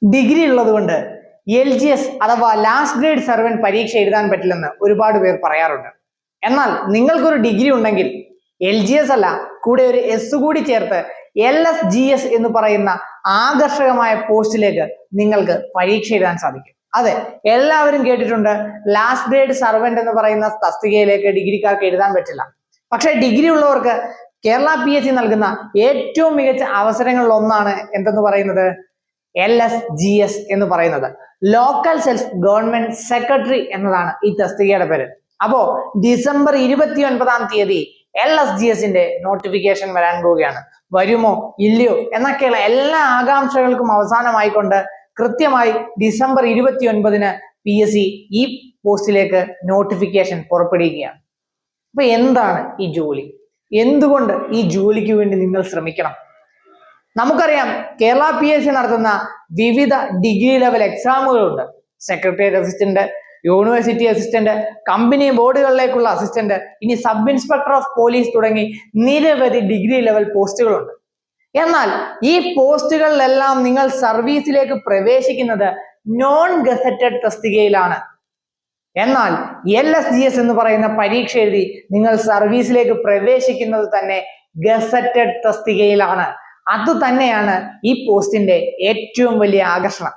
Degree ഉള്ളതുകൊണ്ട് LGS അഥവാ last grade servant പരീക്ഷ എഴുതാൻ പറ്റില്ലെന്ന് ഒരുപാട് പേർ പറയാറുണ്ട്. എന്നാൽ നിങ്ങൾക്കൊരു ഡിഗ്രി ഉണ്ടെങ്കിൽ LGS അല്ല, കൂടെ ഒരു S കൂടി ചേർത്ത് LSGS എന്ന് പറയുന്ന ആകർഷകമായ പോസ്റ്റിലേക്ക് നിങ്ങൾക്ക് പരീക്ഷ എഴുതാൻ സാധിക്കും. അതെ, എല്ലാവരും കേട്ടിട്ടുണ്ട് ലാസ്റ്റ് ഗ്രേഡ് സർവന്റ് എന്ന് പറയുന്ന തസ്തികയിലേക്ക് ഡിഗ്രിക്കാർക്ക് എഴുതാൻ പറ്റില്ല. പക്ഷേ ഡിഗ്രി ഉള്ളവർക്ക് കേരള PSC നൽകുന്ന ഏറ്റവും മികച്ച അവസരങ്ങളിൽ ഒന്നാണ് എന്തെന്ന് പറയുന്നത് LSGS എന്ന് പറയുന്നത്. ലോക്കൽ സെൽഫ് ഗവൺമെന്റ് സെക്രട്ടറി എന്നതാണ് ഈ തസ്തികയുടെ പേര്. അപ്പോ ഡിസംബർ 29 LSGSന്റെ നോട്ടിഫിക്കേഷൻ വരാൻ പോവുകയാണ്. വരുമോ ഇല്ലയോ എന്നൊക്കെയുള്ള എല്ലാ ആകാംക്ഷകൾക്കും അവസാനമായിക്കൊണ്ട് കൃത്യമായി ഡിസംബർ 29 PSC ഈ പോസ്റ്റിലേക്ക് നോട്ടിഫിക്കേഷൻ പുറപ്പെടുവിക്കുകയാണ്. അപ്പൊ എന്താണ് ഈ ജോലി? എന്തുകൊണ്ട് ഈ ജോലിക്ക് വേണ്ടി നിങ്ങൾ ശ്രമിക്കണം? നമുക്കറിയാം കേരള PSC നടത്തുന്ന വിവിധ ഡിഗ്രി ലെവൽ എക്സാമുകളുണ്ട്. Secretariat assistant, university assistant, company ബോർഡുകളിലേക്കുള്ള അസിസ്റ്റന്റ്, ഇനി സബ് ഇൻസ്പെക്ടർ ഓഫ് പോലീസ് തുടങ്ങി നിരവധി ഡിഗ്രി ലെവൽ പോസ്റ്റുകളുണ്ട്. എന്നാൽ ഈ പോസ്റ്റുകളിലെല്ലാം നിങ്ങൾ സർവീസിലേക്ക് പ്രവേശിക്കുന്നത് നോൺ ഗസറ്റഡ് തസ്തികയിലാണ്. എന്നാൽ LSGS എന്ന് പറയുന്ന പരീക്ഷ എഴുതി നിങ്ങൾ സർവീസിലേക്ക് പ്രവേശിക്കുന്നത് തന്നെ ഗസറ്റഡ് തസ്തികയിലാണ്. അത് തന്നെയാണ് ഈ പോസ്റ്റിന്റെ ഏറ്റവും വലിയ ആകർഷണം.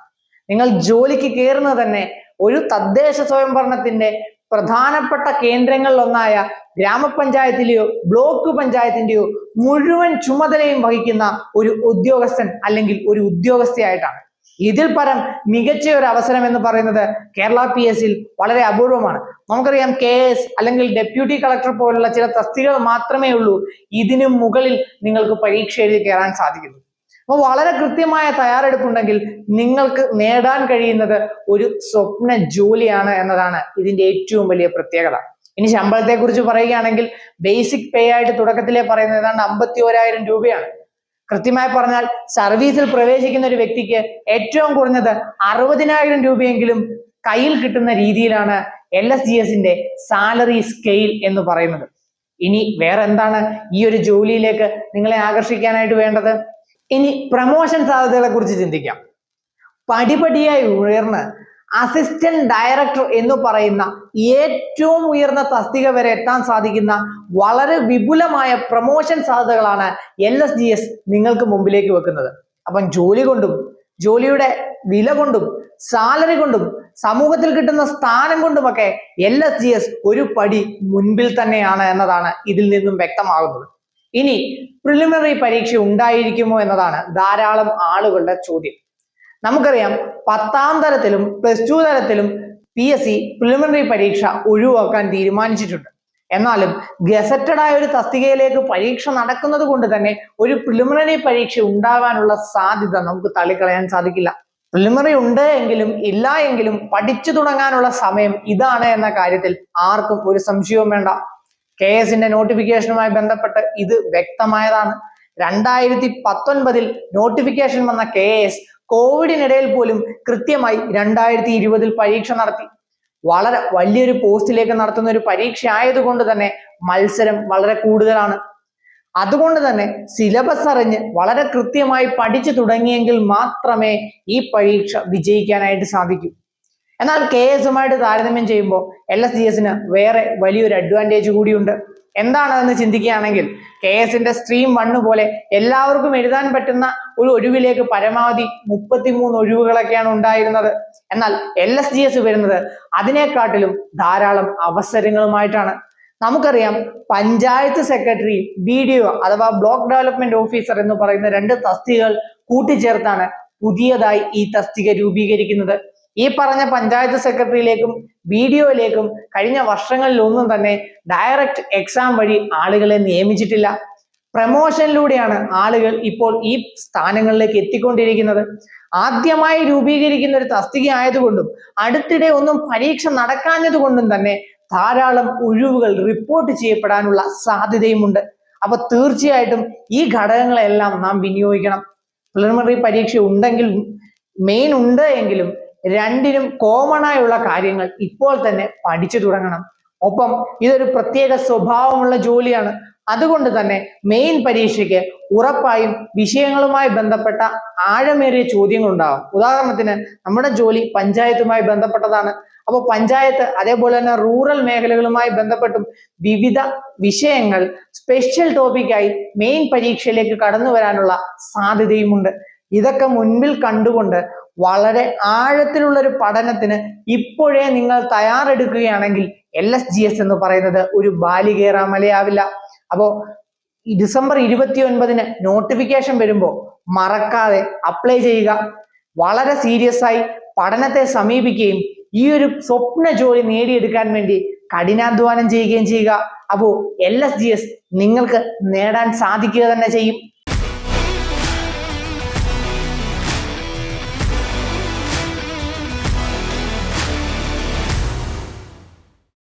നിങ്ങൾ ജോലിക്ക് കയറുന്നത് തന്നെ ഒരു തദ്ദേശ സ്വയംഭരണത്തിന്റെ പ്രധാനപ്പെട്ട കേന്ദ്രങ്ങളിലൊന്നായ ഗ്രാമപഞ്ചായത്തിലെയോ ബ്ലോക്ക് പഞ്ചായത്തിന്റെയോ മുഴുവൻ ചുമതലയും വഹിക്കുന്ന ഒരു ഉദ്യോഗസ്ഥൻ അല്ലെങ്കിൽ ഒരു ഉദ്യോഗസ്ഥയായിട്ടാണ്. ഇതിൽ പരം മികച്ച ഒരു അവസരം എന്ന് പറയുന്നത് കേരള PSCയിൽ വളരെ അപൂർവമാണ്. നമുക്കറിയാം KS അല്ലെങ്കിൽ ഡെപ്യൂട്ടി കളക്ടർ പോലുള്ള ചില തസ്തികകൾ മാത്രമേ ഉള്ളൂ ഇതിനു മുകളിൽ നിങ്ങൾക്ക് പരീക്ഷ എഴുതി കയറാൻ സാധിക്കുന്നു. അപ്പോൾ വളരെ കൃത്യമായ തയ്യാറെടുപ്പുണ്ടെങ്കിൽ നിങ്ങൾക്ക് നേടാൻ കഴിയുന്നത് ഒരു സ്വപ്ന ജോലിയാണ് എന്നതാണ് ഇതിന്റെ ഏറ്റവും വലിയ പ്രത്യേകത. ഇനി ശമ്പളത്തെ കുറിച്ച് പറയുകയാണെങ്കിൽ ബേസിക് പേ ആയിട്ട് തുടക്കത്തിലെ പറയുന്നത് ഏതാണ്ട് 51,000 രൂപയാണ്. കൃത്യമായി പറഞ്ഞാൽ സർവീസിൽ പ്രവേശിക്കുന്ന ഒരു വ്യക്തിക്ക് ഏറ്റവും കുറഞ്ഞത് 60,000 രൂപയെങ്കിലും കയ്യിൽ കിട്ടുന്ന രീതിയിലാണ് LSGSന്റെ സാലറി സ്കെയിൽ എന്ന് പറയുന്നത്. ഇനി വേറെ എന്താണ് ഈ ഒരു ജോലിയിലേക്ക് നിങ്ങളെ ആകർഷിക്കാനായിട്ട് വേണ്ടത്? ഇനി പ്രമോഷൻ സാധ്യതകളെ കുറിച്ച് ചിന്തിക്കാം. പടിപടിയായി ഉയർന്ന് അസിസ്റ്റന്റ് ഡയറക്ടർ എന്ന് പറയുന്ന ഏറ്റവും ഉയർന്ന തസ്തിക വരെ എത്താൻ സാധിക്കുന്ന വളരെ വിപുലമായ പ്രമോഷൻ സാധ്യതകളാണ് LSGS നിങ്ങൾക്ക് മുമ്പിലേക്ക് വെക്കുന്നത്. അപ്പം ജോലി കൊണ്ടും ജോലിയുടെ വില കൊണ്ടും സാലറി കൊണ്ടും സമൂഹത്തിൽ കിട്ടുന്ന സ്ഥാനം കൊണ്ടുമൊക്കെ LSGS ഒരു പടി മുൻപിൽ തന്നെയാണ് എന്നതാണ് ഇതിൽ നിന്നും വ്യക്തമാകുന്നത്. ഇനി പ്രിലിമിനറി പരീക്ഷ ഉണ്ടായിരിക്കുമോ എന്നതാണ് ധാരാളം ആളുകളുടെ ചോദ്യം. നമുക്കറിയാം 10ാം തരത്തിലും +2 തരത്തിലും PSC പ്രിലിമിനറി പരീക്ഷ ഒഴിവാക്കാൻ തീരുമാനിച്ചിട്ടുണ്ട്. എന്നാലും ഗസറ്റഡ് ആയ ഒരു തസ്തികയിലേക്ക് പരീക്ഷ നടക്കുന്നത് കൊണ്ട് തന്നെ ഒരു പ്രിലിമിനറി പരീക്ഷ ഉണ്ടാകാനുള്ള സാധ്യത നമുക്ക് തള്ളിക്കളയാൻ സാധിക്കില്ല. പ്രിലിമിനറി ഉണ്ട് എങ്കിലും ഇല്ല എങ്കിലും പഠിച്ചു തുടങ്ങാനുള്ള സമയം ഇതാണ് എന്ന കാര്യത്തിൽ ആർക്കും ഒരു സംശയവും വേണ്ട. KSന്റെ നോട്ടിഫിക്കേഷനുമായി ബന്ധപ്പെട്ട് ഇത് വ്യക്തമായതാണ്. 2019 നോട്ടിഫിക്കേഷൻ വന്ന KS കോവിഡിനിടയിൽ പോലും കൃത്യമായി 2020 പരീക്ഷ നടത്തി. വളരെ വലിയൊരു പോസ്റ്റിലേക്ക് നടത്തുന്ന ഒരു പരീക്ഷ ആയതുകൊണ്ട് തന്നെ മത്സരം വളരെ കൂടുതലാണ്. അതുകൊണ്ട് തന്നെ സിലബസ് അറിഞ്ഞ് വളരെ കൃത്യമായി പഠിച്ചു തുടങ്ങിയെങ്കിൽ മാത്രമേ ഈ പരീക്ഷ വിജയിക്കാനായിട്ട് സാധിക്കൂ. എന്നാൽ KSുമായിട്ട് താരതമ്യം ചെയ്യുമ്പോൾ LSGSന് വേറെ വലിയൊരു അഡ്വാൻറ്റേജ് കൂടിയുണ്ട്. എന്താണെന്ന് ചിന്തിക്കുകയാണെങ്കിൽ KSന്റെ സ്ട്രീം 1 പോലെ എല്ലാവർക്കും എഴുതാൻ പറ്റുന്ന ഒരു ഒഴിവിലേക്ക് പരമാവധി 33 ഒഴിവുകളൊക്കെയാണ് ഉണ്ടായിരുന്നത്. എന്നാൽ LSGS വരുന്നത് അതിനെക്കാട്ടിലും ധാരാളം അവസരങ്ങളുമായിട്ടാണ്. നമുക്കറിയാം പഞ്ചായത്ത് സെക്രട്ടറി, BDO അഥവാ ബ്ലോക്ക് ഡെവലപ്മെന്റ് ഓഫീസർ എന്ന് പറയുന്ന 2 തസ്തികകൾ കൂട്ടിച്ചേർത്താണ് പുതിയതായി ഈ തസ്തിക രൂപീകരിക്കുന്നത്. ഈ പറഞ്ഞ പഞ്ചായത്ത് സെക്രട്ടറിയിലേക്കും BDOയിലേക്കും കഴിഞ്ഞ വർഷങ്ങളിലൊന്നും തന്നെ ഡയറക്റ്റ് എക്സാം വഴി ആളുകളെ നിയമിച്ചിട്ടില്ല. പ്രമോഷനിലൂടെയാണ് ആളുകൾ ഇപ്പോൾ ഈ സ്ഥാനങ്ങളിലേക്ക് എത്തിക്കൊണ്ടിരിക്കുന്നത്. ആദ്യമായി രൂപീകരിക്കുന്ന ഒരു തസ്തിക ആയതുകൊണ്ടും അടുത്തിടെ ഒന്നും പരീക്ഷ നടക്കാഞ്ഞത് കൊണ്ടും തന്നെ ധാരാളം ഒഴിവുകൾ റിപ്പോർട്ട് ചെയ്യപ്പെടാനുള്ള സാധ്യതയുമുണ്ട്. അപ്പൊ തീർച്ചയായിട്ടും ഈ ഘടകങ്ങളെല്ലാം നാം വിനിയോഗിക്കണം. പ്രിലിമിനറി പരീക്ഷ ഉണ്ടെങ്കിൽ മെയിൻ ഉണ്ട് എങ്കിലും രണ്ടിനും കോമൺ ആയുള്ള കാര്യങ്ങൾ ഇപ്പോൾ തന്നെ പഠിച്ചു തുടങ്ങണം. ഒപ്പം ഇതൊരു പ്രത്യേക സ്വഭാവമുള്ള ജോലിയാണ്. അതുകൊണ്ട് തന്നെ മെയിൻ പരീക്ഷയ്ക്ക് ഉറപ്പായും വിഷയങ്ങളുമായി ബന്ധപ്പെട്ട ആഴമേറിയ ചോദ്യങ്ങൾ ഉണ്ടാകും. ഉദാഹരണത്തിന് നമ്മുടെ ജോലി പഞ്ചായത്തുമായി ബന്ധപ്പെട്ടതാണ്. അപ്പോൾ പഞ്ചായത്ത് അതേപോലെ തന്നെ റൂറൽ മേഖലകളുമായി ബന്ധപ്പെട്ടും വിവിധ വിഷയങ്ങൾ സ്പെഷ്യൽ ടോപ്പിക്കായി മെയിൻ പരീക്ഷയിലേക്ക് കടന്നു വരാനുള്ള സാധ്യതയുമുണ്ട്. ഇതൊക്കെ മുൻപിൽ കണ്ടുകൊണ്ട് വളരെ ആഴത്തിലുള്ള ഒരു പഠനത്തിന് ഇപ്പോഴേ നിങ്ങൾ തയ്യാറെടുക്കുകയാണെങ്കിൽ LSGS എന്ന് പറയുന്നത് ഒരു ബാലികേറാ മലയാവില്ല. അപ്പോ ഡിസംബർ 29 നോട്ടിഫിക്കേഷൻ വരുമ്പോൾ മറക്കാതെ അപ്ലൈ ചെയ്യുക. വളരെ സീരിയസ് ആയി പഠനത്തെ സമീപിക്കുകയും ഈ ഒരു സ്വപ്ന ജോലി നേടിയെടുക്കാൻ വേണ്ടി കഠിനാധ്വാനം ചെയ്യുകയും ചെയ്യുക. അപ്പോൾ LSGS നിങ്ങൾക്ക് നേടാൻ സാധിക്കുക തന്നെ ചെയ്യും.